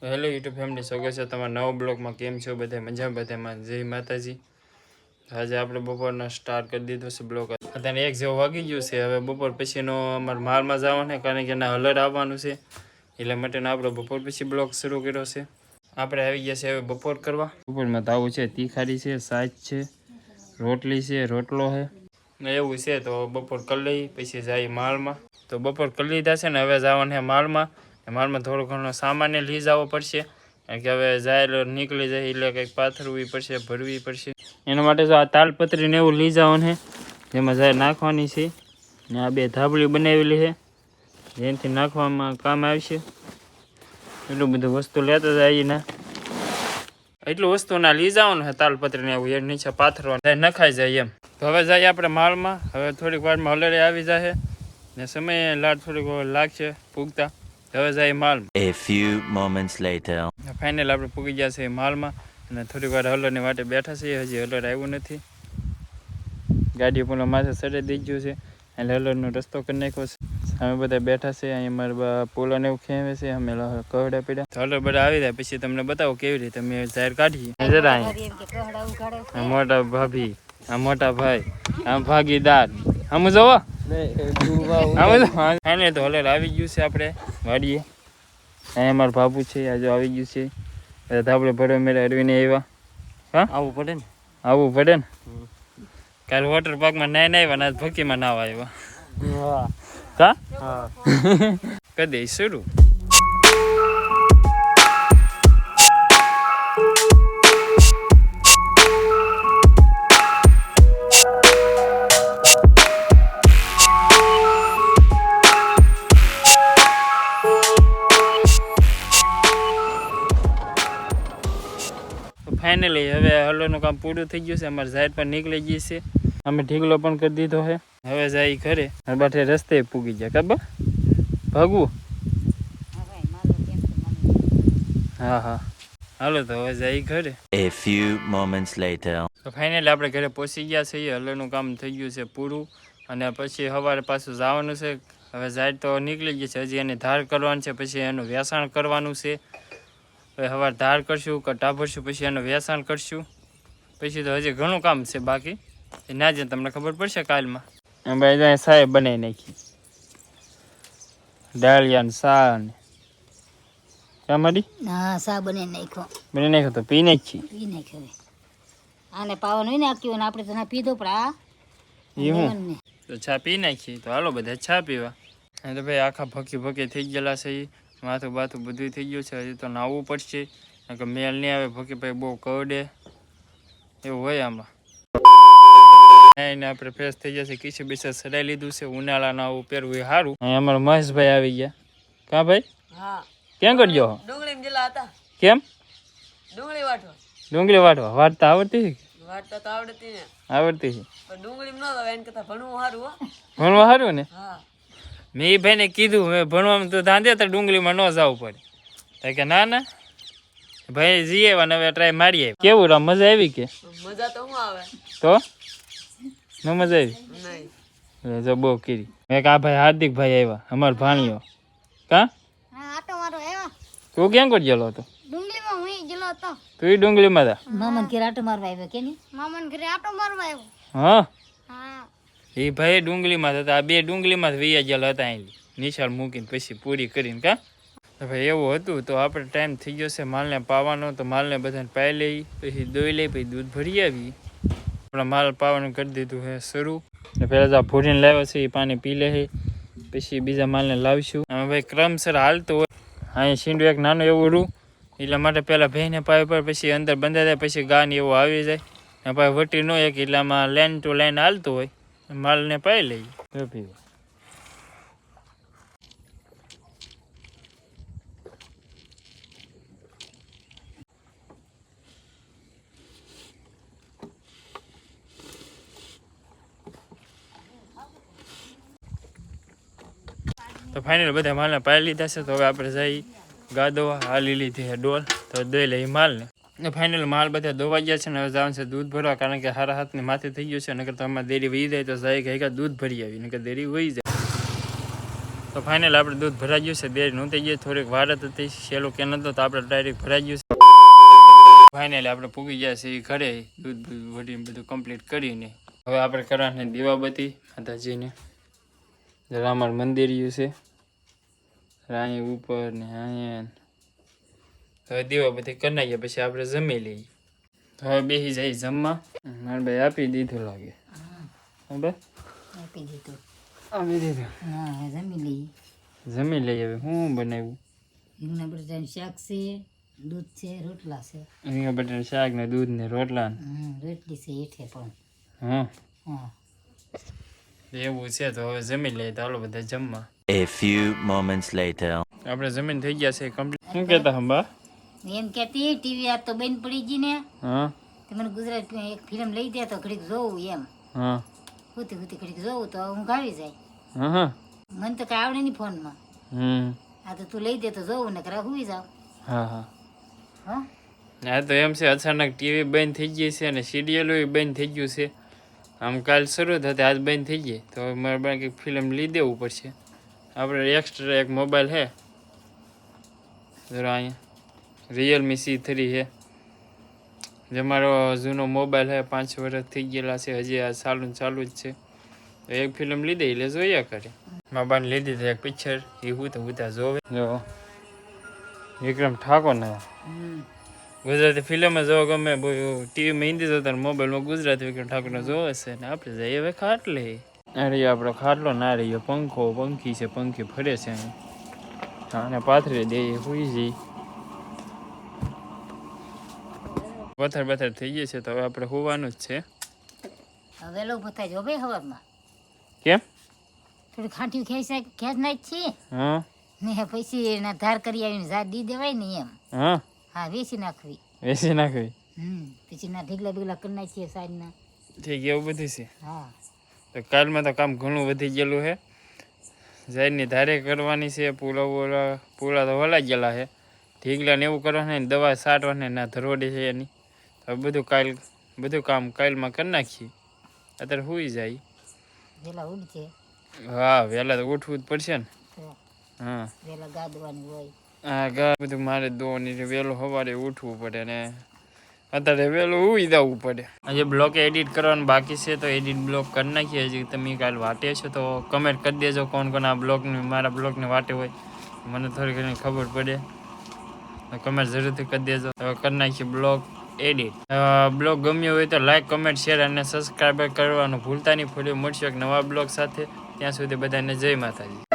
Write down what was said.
Hello YouTube family, સ્વાગત છે તમારા નવા બ્લોગમાં. કેમ છો બધા? મજા બધામાં? જય માતાજી. આજે આપણે બપોરના સ્ટાર્ટ કરી દીધો છે બ્લોગ. અત્યારે 1 જેવો વાગી ગયું છે. હવે બપોર પછીનો અમારે માલમાં જવાનું, કારણ કે એના હલર આવવાનું છે, એટલે માટેનો આપણે બપોર પછી બ્લોગ શરૂ કર્યો છે. આપણે આવી ગયા છે હવે બપોર કરવા. બપોરમાં તો આવું છે, તીખારી છે, સાચ છે, રોટલી છે, રોટલો છે ને એવું છે. તો બપોર કરી લઈ પછી જાય માલમાં. તો બપોર કરી લીધા છે ને હવે જવાનું છે માલમાં. માલમાં થોડો ઘણો સામાન લઈ જવો પડશે, કારણ કે હવે જાય નીકળી જાય એટલે કંઈક પાથરવી પડશે, ભરવી પડશે. એના માટે જો આ તાલપત્રીને એવું લઈ જવાનું છે, જેમાં જાય નાખવાની છે. ને આ 2 ધાબળી બનાવેલી છે, જેનાથી નાખવામાં કામ આવશે. એટલું બધું વસ્તુ લેતા જાય ને, એટલું વસ્તુ ના લઈ જવાનું છે તાલપત્રીને એવું, એ નીચે પાથરવાનું નખાઈ જાય એમ. તો હવે જઈએ આપણે માલમાં. હવે થોડીક વારમાં હલરે આવી જાય ને સમય લાટ થોડીક લાગશે પૂગતા. હવે જાય માલમાં. A few moments later. Final આપણે પૂગી ગયા છે માલમાં, અને થોડીક વાર હલરની વાટે બેઠા છીએ. હજી હલર આવ્યું નથી. ગાડી પૂરા માથે ચડી દઈ ગયું છે, એટલે હલરનો રસ્તો કરી નાખ્યો છે. અમે બધા બેઠા છે અહીંયા, મારા પોલાને એવું ખેવે છે, અમે કવડા પીડા. હલર બધા આવી જાય પછી તમને બતાવો કેવી રીતે અમે જાહેર કાઢીએ. જરા અહીંયા મોટા ભાભી, આ મોટા ભાઈ, આ ભાગીદાર, આમ જોવો આને તો હલર આવી ગયું છે આપણે વાડીએ. અહીંયા અમારા બાબુ છે, આજે આવી ગયું છે. આપણે ભરવા મેળા અરવીને આવ્યા. હા, આવવું પડે ને, આવવું પડે ને. કાલે વોટર પાર્કમાં નાઈ આવ્યા ને આજ ભક્કીમાં નાવા આવ્યા. કા કદે શરૂ. ફાઇનલી હવે હલરનું કામ પૂરું થઈ ગયું છે. અમારે ઝાડ પર નીકળી ગઈ છે. અમે ઢીકલો પણ કરી દીધો છે. હવે જાય ઘરે. બાટે રસ્તે પૂગી જાય. ખબર ભાગવું? હા હા, હાલો તો હવે જાય ઘરે. A few moments later. તો ફાઇનલી આપણે ઘરે પહોંચી ગયા છીએ. હલરનું કામ થઈ ગયું છે પૂરું, અને પછી સવારે પાછું જવાનું છે. હવે ઝાડ તો નીકળી ગઈ છે, હજી એને ધાર કરવાનું છે, પછી એનું વેચાણ કરવાનું છે. હવે ધાર કરશું, કટા ભરશું, પછી એનું વેચાણ કરશું. પછી તો હજી ઘણું કામ છે બાકી, એ ના જ તમને ખબર પડશે કાલમાં. ભાઈ સાહેબ બનાવી નાખી ડાળિયા ને સા ને કામડી. હા, સા બનાવી નાખ્યો. બનાવી નાખ્યો તો પી નાખ્યો. આને પાવાનું હોય ને આક્યું, આપણે તો ના પીધો પણ આ એ હું તો ચા પી નાખી. તો હાલો બધા ચા પીવા. તો ભાઈ આખા ભકી થઈ ગયેલા છે. માથું બાથું બધું થઈ ગયું છે. હજી તો નાહવું પડશે, કારણ કે મેલ નહીં આવે. ભકી ભાઈ બહુ કવડે એવું હોય આમાં. એને આપણે ફ્રેશ થઈ જશે. કિસી બીસા સડાઈ લીધું છે. ઉનાળાના આવું પહેરવું એ સારું. અહીંયા અમારા મહેશભાઈ આવી ગયા. કા ભાઈ? હા. કેમ કરજો? ડુંગળી જિલ્લા હતા. કેમ? ડુંગળી વાટવા. ડુંગળી વાટવા વાટતા આવડતી છે? વાટતા તો આવડતી ને. આવડતી છે. પણ ડુંગળી ન આવે એને કરતા ભણવું સારું હો. ભણવા સારું ને? હા. મેં ભાઈને કીધું મેં ભણવામાં તો ધાંધે તો ડુંગળીમાં ન જવું પડે. કે ના ના ભાઈ જઈએ હવે ટ્રાય મારીએ. કેવું રા મજા આવી કે? મજા તો શું આવે તો ન મજા આવી નહીં. જો બહુ કરી. મેં આ ભાઈ હાર્દિક ભાઈ આવ્યા, અમાર ભાણિયો. કા તું ક્યાં કરી ગયેલો હતો? ડુંગળીમાં હું ગયેલો હતો. તું ડુંગળીમાં હતા? મામન ઘરે આટો મારવા આવ્યો કે નહીં? મામન ઘરે આટો મારવા આવ્યો. હા હા, એ ભાઈ ડુંગળીમાં હતા. આ 2 ડુંગળીમાં જ વૈયા ગયેલા હતા અહીં નિશાળ મૂકીને પછી પૂરી કરીને. કા ભાઈ એવું હતું. તો આપણે ટાઈમ થઈ ગયો છે માલને પાવાનો. તો માલને બધાને પાઈ લઈ, પછી દોઈ લઈ, પછી દૂધ ભરી આવી. આપણે માલ પાવાનું કરી દીધું છે શરૂ. પહેલાં તો ભૂરીને લાવ્યા છે એ પાણી પી લે, પછી બીજા માલને લાવીશું. અમે ભાઈ ક્રમસર હાલતો હોય. અહીંયા સીંડું એક નાનું એવું રૂ, એટલા માટે પહેલાં ભેંને પાવી પડે, પછી અંદર બંધાઈ જાય, પછી ગાન એવું આવી જાય. અને પાછી વટી ન એક એટલામાં લાઈન ટુ લાઈન હાલતું હોય. માલને પાઈ લઈએ. પીવા તો ફાઇનલ બધા માલને પાઈ લીધા છે. તો હવે આપણે જઈ ગાદોવા હાલી લીધી છે ડોલ, તો દોઈ લઈ માલને. ફાઇનલ માલ બધા ધોવા ગયા છે ને હવે જવાનું છે દૂધ ભરવા, કારણ કે હારા હાથની માથે થઈ ગયું છે. નકર તો અમારે દેરી વહી જાય તો જાય કે દૂધ ભરી આવી, નકર દેરી વહી જાય. તો ફાઇનલ આપણે દૂધ ભરાઈ ગયું છે. બે નહોતી ગઈ, થોડીક વાર જ હતી, સહેલું કે નહોતો તો આપણે ડાયરેક્ટ ભરાઈ ગયું છે. ફાઇનલી આપણે પૂગી ગયા છીએ ઘરે, દૂધ ભરીને બધું કમ્પ્લીટ કરીને. હવે આપણે કરવાની દીવાબત્તી માતાજીને. જરા અમારું મંદિર છે અહીં ઉપર ને અહીંયા. હવે દીવાબત્તી કરી નાખીએ પછી આપણે જમી લઈએ. હવે બેસી જાય જમવા. મારે ભાઈ આપી દીધું લાગે. હા આપી દીધું. આપી દીધું. હા જમી લઈએ. જમી લઈએ. હવે શું બનાવ્યું? રીંગણા બટાટાનું શાક છે, દૂધ છે, રોટલા છે. રીંગણા બટાટાનું શાક ને દૂધ ને રોટલા. રોટલી છે હેઠે પણ. હા હા એવું છે. તો હવે જમી લઈએ. તો હાલો બધા જમવા. A few moments later. આપણે જમીન થઈ ગયા છે કમ્પ્લીટ. શું કહેતા હંબા? એમ કહેતી ટીવી આ તો બંધ પડી ગઈ ને, હા તો મને ગુજરાતમાં એક ફિલ્મ લઈ દે તો ઘડીક જોવું એમ. હા હુતી ઘડીક જોવું તો ઊંઘ આવી જાય. હા હા મને તો કાંઈ આવડે નહીં ફોનમાં. આ તો તું લઈ દે તો જોવું ને કરા હુઈ જાવ. હા હા હા હા તો એમ છે અચાનક ટીવી બંધ થઈ ગઈ છે અને સિરિયલો બંધ થઈ ગયું છે. આમ કાલ શરૂ થતી આજ બંધ થઈ ગઈ તો હવે મારે પાસે કંઈક ફિલ્મ લઈ દેવું પડશે. આપણે એક્સ્ટ્રા એક મોબાઈલ છે જરા અહીંયા રિયલમી C3 છે, જે મારો જૂનો મોબાઈલ છે, 5 વર્ષ થઈ ગયેલા છે, હજી આ ચાલુ જ છે. તો એક ફિલ્મ લીધી એટલે જોયા કરે. મારા બાને લીધી તો એક પિક્ચર એ હું જોવે. જો વિક્રમ ઠાકોર ને ગુજરાતી ફિલ્મ જોવા ગમે, ટીવીમાં હિન્દી જોતા મોબાઈલમાં ગુજરાતી વિક્રમ ઠાકોરને જોવે છે. ને આપણે જઈએ હવે ખાટલે. આ રહ્યો આપણો ખાટલો, ના રહ્યો પંખો, પંખી છે, પંખી ફરે છે અહીં. અને પાથરી દઈએ, સુઈ જઈ. પથ્થર થઈ ગઈ છે તો હવે આપણે હોવાનું જ છે. વેલો પતાઈ જો ભાઈ હવારમાં. કેમ? થોડી ખાંઠી ખેંચ નાખ છે હા ને પછી એના ધાર કરી આવીને ઝાડ દી દેવાય ને એમ. હા હા વેચી નાખવી. વેચી નાખવી. પછી ના ઢીગલા ઢીગલા કરી નાખીએ સાઈડના. ઠીક એવું બધું છે. હા તો કાલમાં તો કામ ઘણું વધી ગયેલું છે. જાયની ધારે કરવાની છે, પૂળા તો વળાઈ ગયેલા છે. ઢીગલા ને એવું કરવાનું, દવા છાંટવાની ના ધરોડી છે એની. તો બધું કામ કાલમાં કરી નાખીએ. અત્યારે સુઈ જાય. વેલા ઉઠશે. હા વહેલા તો ઉઠવું જ પડશે ને. હા વેલા ગાદવાની હોય. હા ગા બધું મારે ધોવાની, વહેલું સવારે ઉઠવું પડે ને અત્યારે વહેલું ઉઈ જવું પડે. હજી બ્લોગ એડિટ કરવાનું બાકી છે તો એડિટ બ્લોગ કરી નાખીએ. હજી તમે કાલ વાટે છો તો કમેન્ટ કરી દેજો કોણ કોણ આ બ્લોગની મારા બ્લોગને વાટે હોય, મને થોડી ઘણી ખબર પડે. કમેન્ટ જરૂરથી કરી દેજો. હવે કરી નાખીએ બ્લોગ એડિટ. બ્લોગ ગમ્યો હોય તો લાઈક, કમેન્ટ, શેર અને સબસ્ક્રાઈબ કરવાનું ભૂલતા નહીં. ફરી મળશું એક નવા બ્લોગ સાથે. ત્યાં સુધી બધાને જય માતાજી.